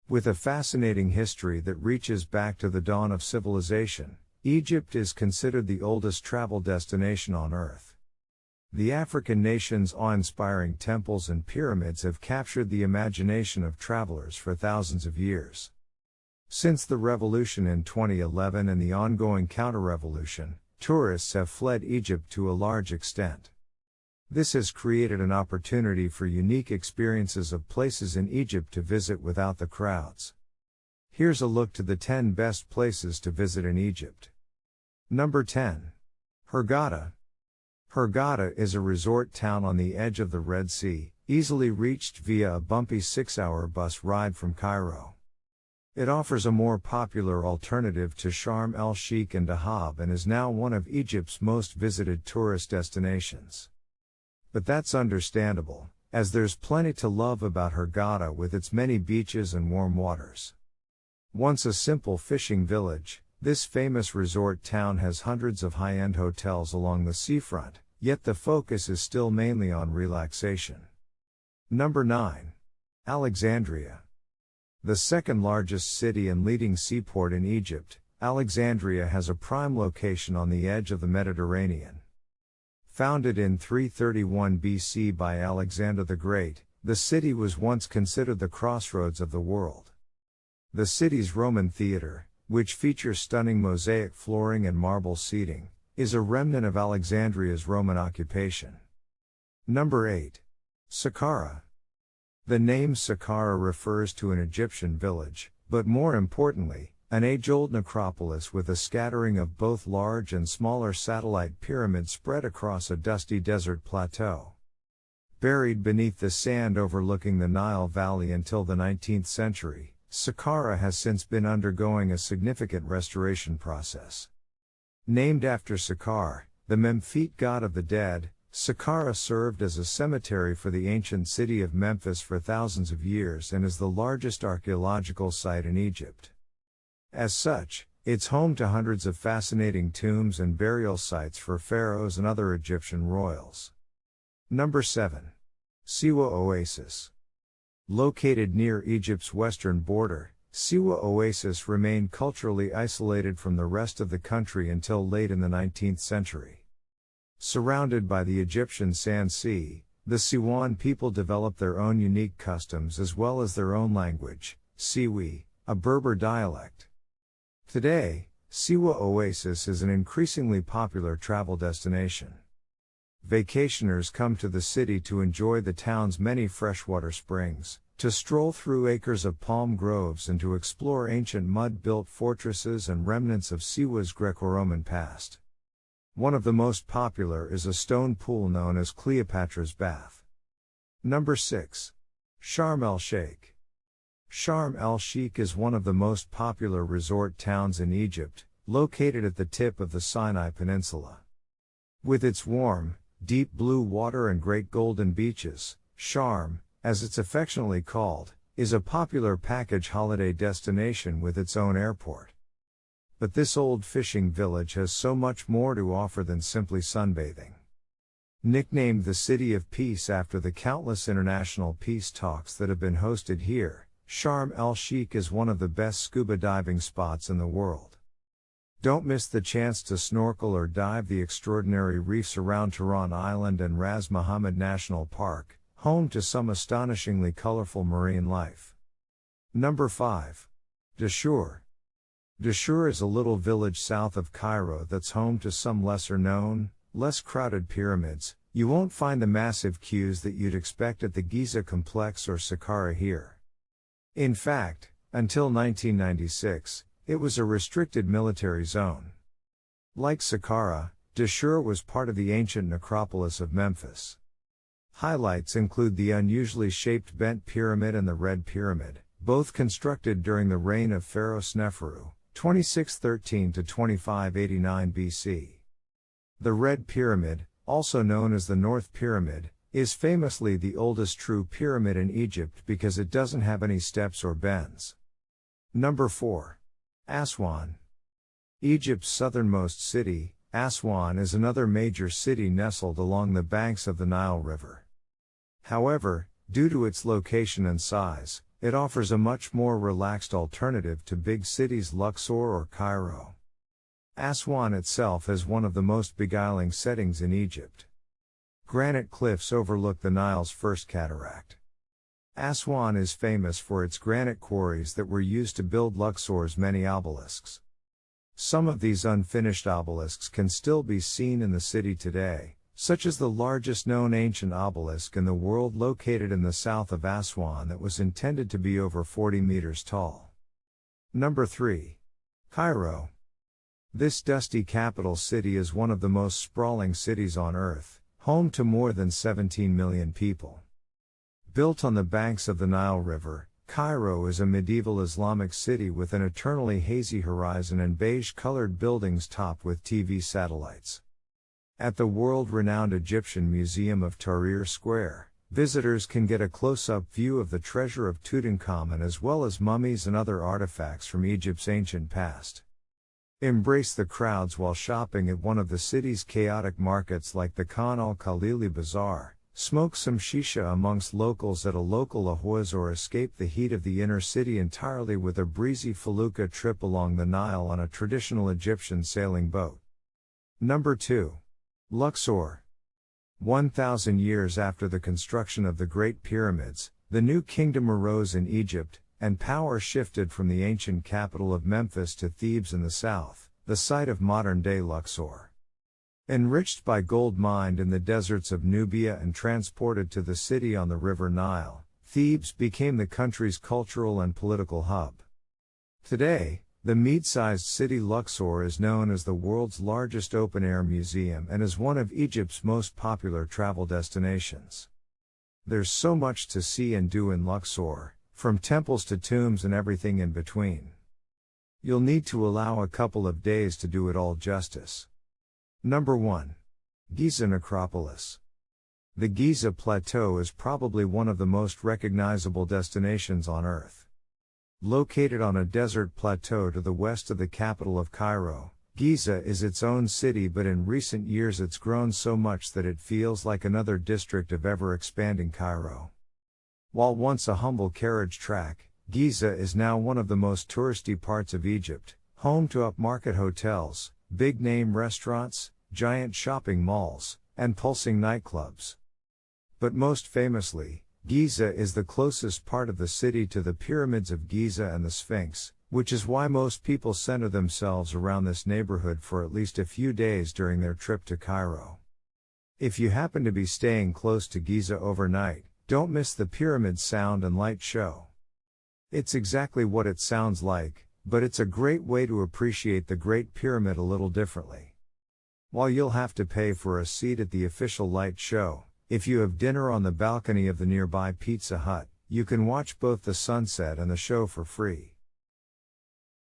With a fascinating history that reaches back to the dawn of civilization, Egypt is considered the oldest travel destination on Earth. The African nation's awe-inspiring temples and pyramids have captured the imagination of travelers for thousands of years. Since the revolution in 2011 and the ongoing counter-revolution, tourists have fled Egypt to a large extent. This has created an opportunity for unique experiences of places in Egypt to visit without the crowds. Here's a look to the 10 best places to visit in Egypt. Number 10. Hurghada. Hurghada is a resort town on the edge of the Red Sea, easily reached via a bumpy 6-hour bus ride from Cairo. It offers a more popular alternative to Sharm el-Sheikh and Dahab and is now one of Egypt's most visited tourist destinations. But that's understandable, as there's plenty to love about Hurghada with its many beaches and warm waters. Once a simple fishing village, this famous resort town has hundreds of high-end hotels along the seafront, yet the focus is still mainly on relaxation. Number 9. Alexandria. The second largest city and leading seaport in Egypt, Alexandria has a prime location on the edge of the Mediterranean. Founded in 331 BC by Alexander the Great, the city was once considered the crossroads of the world. The city's Roman theater, which features stunning mosaic flooring and marble seating, is a remnant of Alexandria's Roman occupation. Number 8. Saqqara. The name Saqqara refers to an Egyptian village, but more importantly, an age-old necropolis with a scattering of both large and smaller satellite pyramids spread across a dusty desert plateau. Buried beneath the sand overlooking the Nile Valley until the 19th century, Saqqara has since been undergoing a significant restoration process. Named after Saqqar, the Memphite god of the dead, Saqqara served as a cemetery for the ancient city of Memphis for thousands of years and is the largest archaeological site in Egypt. As such, it's home to hundreds of fascinating tombs and burial sites for pharaohs and other Egyptian royals. Number 7. Siwa Oasis. Located near Egypt's western border, Siwa Oasis remained culturally isolated from the rest of the country until late in the 19th century. Surrounded by the Egyptian Sand Sea, the Siwan people developed their own unique customs as well as their own language, Siwi, a Berber dialect. Today, Siwa Oasis is an increasingly popular travel destination. Vacationers come to the city to enjoy the town's many freshwater springs, to stroll through acres of palm groves and to explore ancient mud-built fortresses and remnants of Siwa's Greco-Roman past. One of the most popular is a stone pool known as Cleopatra's Bath. Number 6. Sharm el-Sheikh. Sharm el-Sheikh is one of the most popular resort towns in Egypt, located at the tip of the Sinai Peninsula. With its warm, deep blue water and great golden beaches, Sharm, as it's affectionately called, is a popular package holiday destination with its own airport. But this old fishing village has so much more to offer than simply sunbathing. Nicknamed the City of Peace after the countless international peace talks that have been hosted here, Sharm el-Sheikh is one of the best scuba diving spots in the world. Don't miss the chance to snorkel or dive the extraordinary reefs around Tehran Island and Ras Mohammed National Park, home to some astonishingly colorful marine life. Number 5. Dahshur. Dahshur is a little village south of Cairo that's home to some lesser-known, less crowded pyramids. You won't find the massive queues that you'd expect at the Giza complex or Saqqara here. In fact, until 1996, it was a restricted military zone. Like Saqqara, Dahshur was part of the ancient necropolis of Memphis. Highlights include the unusually shaped bent pyramid and the Red Pyramid, both constructed during the reign of Pharaoh Sneferu, 2613 to 2589 BC. The Red Pyramid, also known as the North Pyramid, is famously the oldest true pyramid in Egypt because it doesn't have any steps or bends. Number 4. Aswan. Egypt's southernmost city, Aswan is another major city nestled along the banks of the Nile River. However, due to its location and size, It offers a much more relaxed alternative to big cities Luxor or Cairo. Aswan itself has one of the most beguiling settings in Egypt. Granite cliffs overlook the Nile's first cataract. Aswan is famous for its granite quarries that were used to build Luxor's many obelisks. Some of these unfinished obelisks can still be seen in the city today, such as the largest known ancient obelisk in the world located in the south of Aswan that was intended to be over 40 meters tall. Number 3. Cairo. This dusty capital city is one of the most sprawling cities on Earth, home to more than 17 million people. Built on the banks of the Nile River, Cairo is a medieval Islamic city with an eternally hazy horizon and beige-colored buildings topped with TV satellites. At the world-renowned Egyptian Museum of Tahrir Square, visitors can get a close-up view of the treasure of Tutankhamun as well as mummies and other artifacts from Egypt's ancient past. Embrace the crowds while shopping at one of the city's chaotic markets like the Khan al-Khalili Bazaar, smoke some shisha amongst locals at a local ahwaz, or escape the heat of the inner city entirely with a breezy felucca trip along the Nile on a traditional Egyptian sailing boat. Number 2. Luxor. 1,000 years after the construction of the Great Pyramids, the new kingdom arose in Egypt, and power shifted from the ancient capital of Memphis to Thebes in the south, the site of modern-day Luxor. Enriched by gold mined in the deserts of Nubia and transported to the city on the river Nile, Thebes became the country's cultural and political hub. Today, the mid-sized city Luxor is known as the world's largest open-air museum and is one of Egypt's most popular travel destinations. There's so much to see and do in Luxor, from temples to tombs and everything in between. You'll need to allow a couple of days to do it all justice. Number 1. Giza Necropolis. The Giza Plateau is probably one of the most recognizable destinations on Earth. Located on a desert plateau to the west of the capital of Cairo, Giza is its own city, but in recent years it's grown so much that it feels like another district of ever-expanding Cairo. While once a humble carriage track, Giza is now one of the most touristy parts of Egypt, home to upmarket hotels, big-name restaurants, giant shopping malls, and pulsing nightclubs. But most famously, Giza is the closest part of the city to the pyramids of Giza and the Sphinx, which is why most people center themselves around this neighborhood for at least a few days during their trip to Cairo. If you happen to be staying close to Giza overnight, don't miss the pyramid sound and light show. It's exactly what it sounds like, but it's a great way to appreciate the Great Pyramid a little differently. While you'll have to pay for a seat at the official light show, if you have dinner on the balcony of the nearby Pizza Hut, you can watch both the sunset and the show for free.